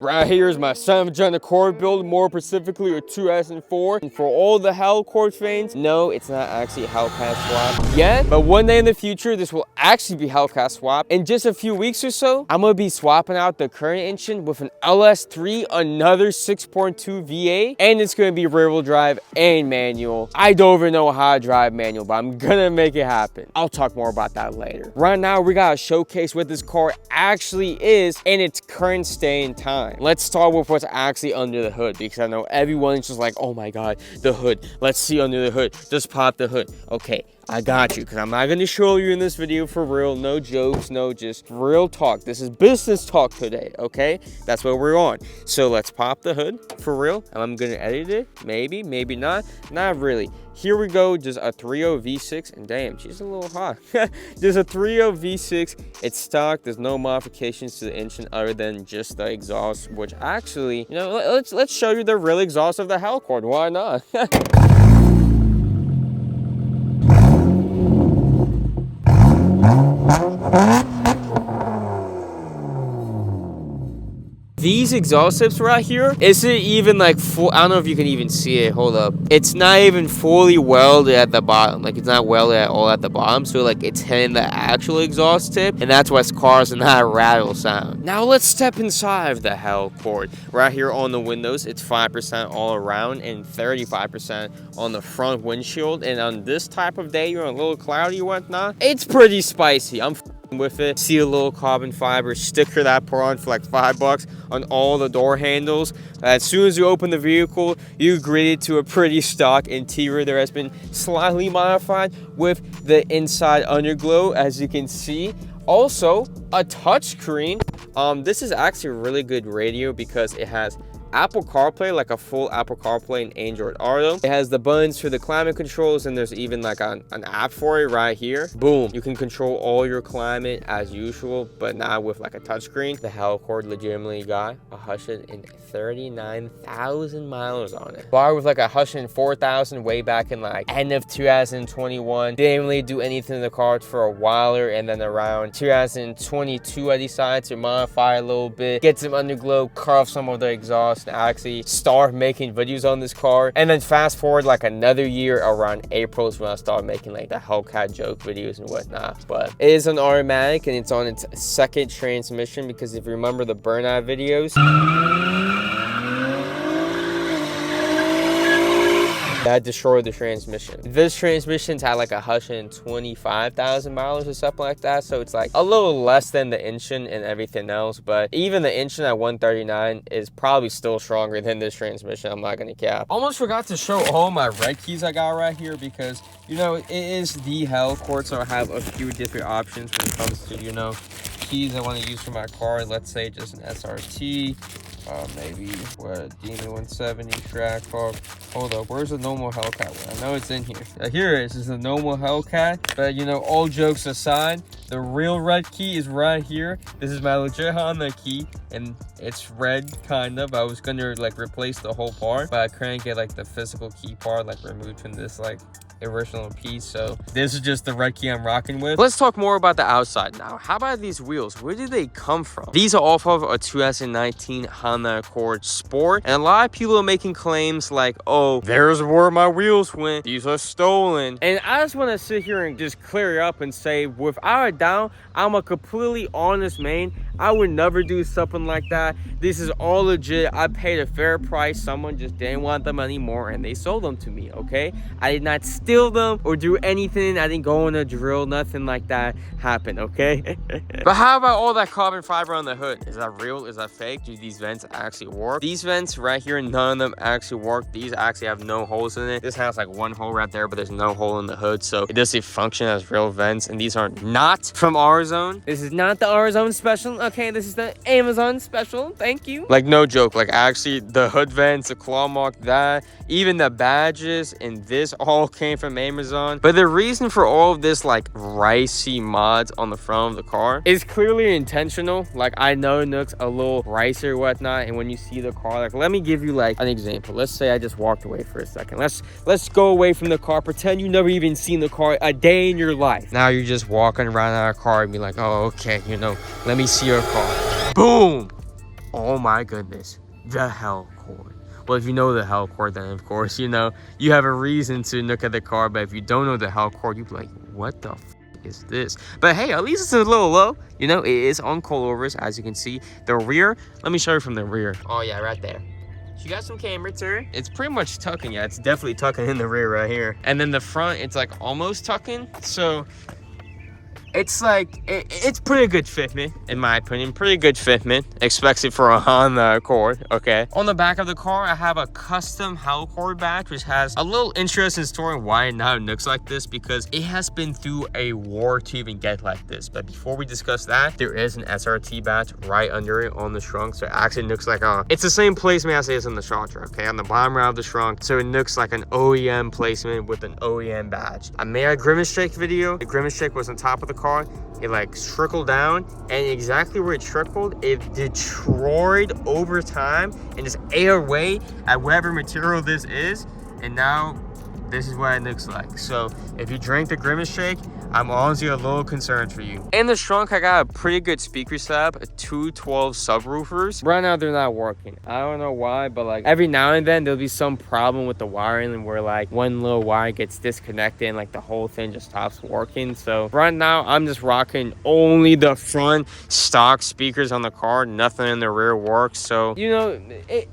Right here is my 7th-gen Accord build, more specifically a 2S4. And for all the Hellcord fans, no, it's not actually a Hellcat swap yet, but one day in the future, this will actually be Hellcat swap. In just a few weeks or so, I'm gonna be swapping out the current engine with an LS3, another 6.2 V8, and it's gonna be rear-wheel drive and manual. I don't even know how to drive manual, but I'm gonna make it happen. I'll talk more about that later. Right now, we gotta showcase what this car actually is in its current state in time. Let's start with what's actually under the hood, because I know everyone's just like, oh my god, the hood, let's see under the hood, just pop the hood. Okay, I got you, because I'm not going to show you in this video for real, no jokes, no, just real talk. This is business talk today, okay? That's what we're on. So let's pop the hood for real, and I'm going to edit it, maybe not really. Here we go, just a 3.0 V6, and damn, she's a little hot. Just a 3.0 V6, it's stock, there's no modifications to the engine other than just the exhaust, which actually, you know, let's show you the real exhaust of the Hellcord, why not? These exhaust tips right here, isn't even like full, I don't know if you can even see it, hold up. It's not even fully welded at the bottom, like it's not welded at all at the bottom, so like it's hitting the actual exhaust tip, and that's why it's causing that rattle sound. Now let's step inside of the Hellcord. Right here on the windows, it's 5% all around and 35% on the front windshield, and on this type of day, you're a little cloudy or whatnot, it's pretty spicy. I'm with it. See a little carbon fiber sticker that I put on for like $5 on all the door handles. As soon as you open the vehicle, you greet it to a pretty stock interior. There has been slightly modified with the inside underglow, as you can see. Also, a touchscreen. This is actually a really good radio because it has Apple CarPlay, like a full Apple CarPlay and Android Auto. It has the buttons for the climate controls, and there's even like an app for it right here. Boom, you can control all your climate as usual, but not with like a touchscreen. The Hellcord legitimately got 139,000 miles on it. Bar with like 104,000 way back in like end of 2021. Didn't really do anything to the car for a while, and then around 2022 I decided to modify a little bit, get some underglow, cut off some of the exhaust, and actually start making videos on this car. And then fast forward like another year, around April is when I started making like the Hellcat joke videos and whatnot. But it is an automatic, and it's on its second transmission, because if you remember the burnout videos, that destroyed the transmission. This transmission's had like 125,000 miles or something like that, so it's like a little less than the engine and everything else, but even the engine at 139 is probably still stronger than this transmission, I'm not gonna cap. Almost forgot to show all my red keys I got right here, because you know it is the Hellcord, so I have a few different options when it comes to, you know, keys I want to use for my car. Let's say just an SRT, maybe what, a Demon 170 Trackhawk. Hold up, where's the normal Hellcat one? I know it's in here. Here it is. This is the normal Hellcat. But you know, all jokes aside, the real red key is right here. This is my legit Honda key, and it's red kind of. I was gonna like replace the whole part, but I couldn't get like the physical key part like removed from this like original piece, so this is just the red key I'm rocking with. Let's talk more about the outside now. How about these wheels? Where did they come from? These are off of a 2019 Honda Accord Sport, and a lot of people are making claims like, oh, there's where my wheels went, these are stolen. And I just want to sit here and just clear it up and say, without a doubt, I'm a completely honest man. I would never do something like that. This is all legit. I paid a fair price. Someone just didn't want them anymore, and they sold them to me, okay? I did not steal them or do anything. I didn't go on a drill. Nothing like that happened, okay? But how about all that carbon fiber on the hood? Is that real? Is that fake? Do these vents actually work? These vents right here, none of them actually work. These actually have no holes in it. This has like one hole right there, but there's no hole in the hood, so it doesn't function as real vents, and these are not from AutoZone. This is not the AutoZone special. Okay, this is the Amazon special. Thank you. Like, no joke. Like, actually, the hood vents, the claw mark, that, even the badges, and this all came from Amazon. But the reason for all of this, like, ricey mods on the front of the car is clearly intentional. Like, I know it looks a little ricey or whatnot, and when you see the car, like, let me give you, like, an example. Let's say I just walked away for a second. Let's go away from the car. Pretend you never even seen the car a day in your life. Now you're just walking around our car and be like, oh, okay, you know, let me see your car. Boom! Oh my goodness, the Hellcord. Well, if you know the Hellcord, then of course, you know, you have a reason to look at the car. But if you don't know the Hellcord, you'd be like, what the f is this? But hey, at least it's a little low. You know, it is on coilovers, as you can see. The rear, let me show you from the rear. Oh yeah, right there. You got some camber too. It's pretty much tucking. Yeah, it's definitely tucking in the rear right here. And then the front, it's like almost tucking. So it's like, it's pretty good fitment, in my opinion. Pretty good fitment, especially for a Honda Accord, okay? On the back of the car, I have a custom Hellcord badge, which has a little interesting story why it now looks like this, because it has been through a war to even get like this. But before we discuss that, there is an SRT badge right under it on the trunk. So it actually looks like it's the same placement as it is in the shop truck, okay? On the bottom right of the trunk. So it looks like an OEM placement with an OEM badge. I made a grimace shake video. The grimace shake was on top of the car. It like trickled down, and exactly where it trickled, it destroyed over time and just ate away at whatever material this is. And now this is what it looks like. So if you drink the grimace shake, I'm honestly a little concerned for you. In the trunk, I got a pretty good speaker setup, 212 subwoofers. Right now, they're not working. I don't know why, but like every now and then, there'll be some problem with the wiring and where like one little wire gets disconnected and like the whole thing just stops working. So right now, I'm just rocking only the front stock speakers on the car. Nothing in the rear works. So, you know,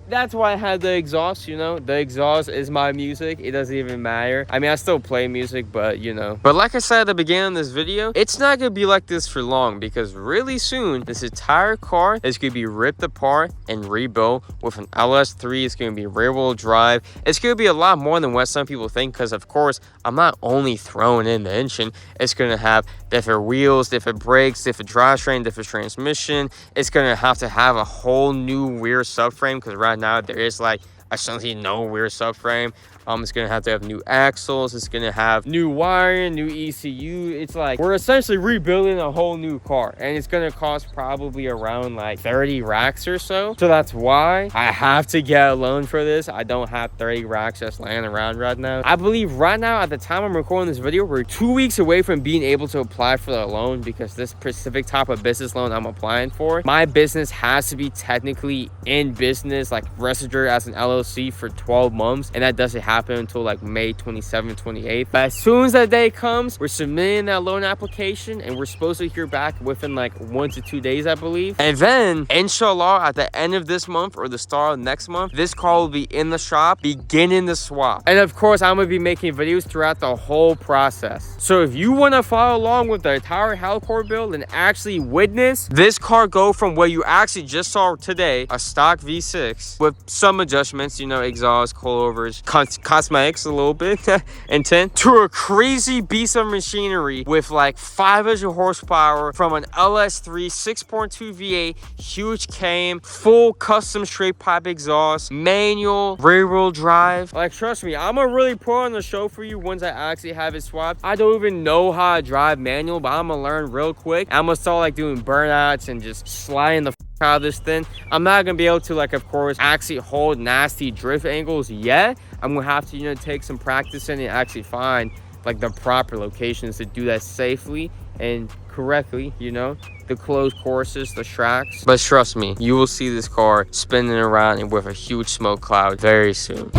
that's why I had the exhaust, you know. The exhaust is my music. It doesn't even matter. I mean, I still play music, but you know. But like I said at the beginning of this video, it's not gonna be like this for long, because really soon this entire car is gonna be ripped apart and rebuilt with an LS3. It's gonna be rear wheel drive. It's gonna be a lot more than what some people think, because of course I'm not only throwing in the engine. It's gonna have different wheels, different brakes, different drivetrain, different transmission. It's gonna have to have a whole new rear subframe, because right now there is like essentially no rear subframe. It's gonna have to have new axles. It's gonna have new wiring, new ECU. It's like we're essentially rebuilding a whole new car, and it's gonna cost probably around like 30 racks or so. So that's why I have to get a loan for this. I don't have 30 racks just laying around right now. I believe right now, at the time I'm recording this video, we're 2 weeks away from being able to apply for the loan, because this specific type of business loan I'm applying for, my business has to be technically in business, like registered as an LLC for 12 months, and that doesn't happen until like May 27th, 28th. But as soon as that day comes, we're submitting that loan application, and we're supposed to hear back within like 1 to 2 days, I believe. And then inshallah, at the end of this month or the start of next month, this car will be in the shop beginning the swap. And of course, I'm gonna be making videos throughout the whole process. So if you want to follow along with the entire Hellcord build and actually witness this car go from what you actually just saw today, a stock V6 with some adjustments, you know, exhaust, coilovers, cosmetics a little bit and 10, to a crazy beast of machinery with like 500 horsepower from an LS3 6.2 V8, huge cam, full custom straight pipe exhaust, manual, rear wheel drive. Like, trust me, I'm gonna really put on the show for you once I actually have it swapped. I don't even know how to drive manual, but I'm gonna learn real quick. I'm gonna start like doing burnouts and just sliding the out of this thing. I'm not gonna be able to, like, of course, actually hold nasty drift angles yet. I'm gonna have to, you know, take some practice in and actually find like the proper locations to do that safely and correctly, you know, the closed courses, the tracks. But trust me, you will see this car spinning around and with a huge smoke cloud very soon.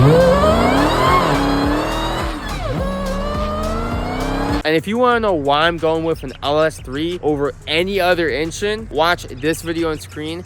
And if you want to know why I'm going with an LS3 over any other engine, watch this video on screen.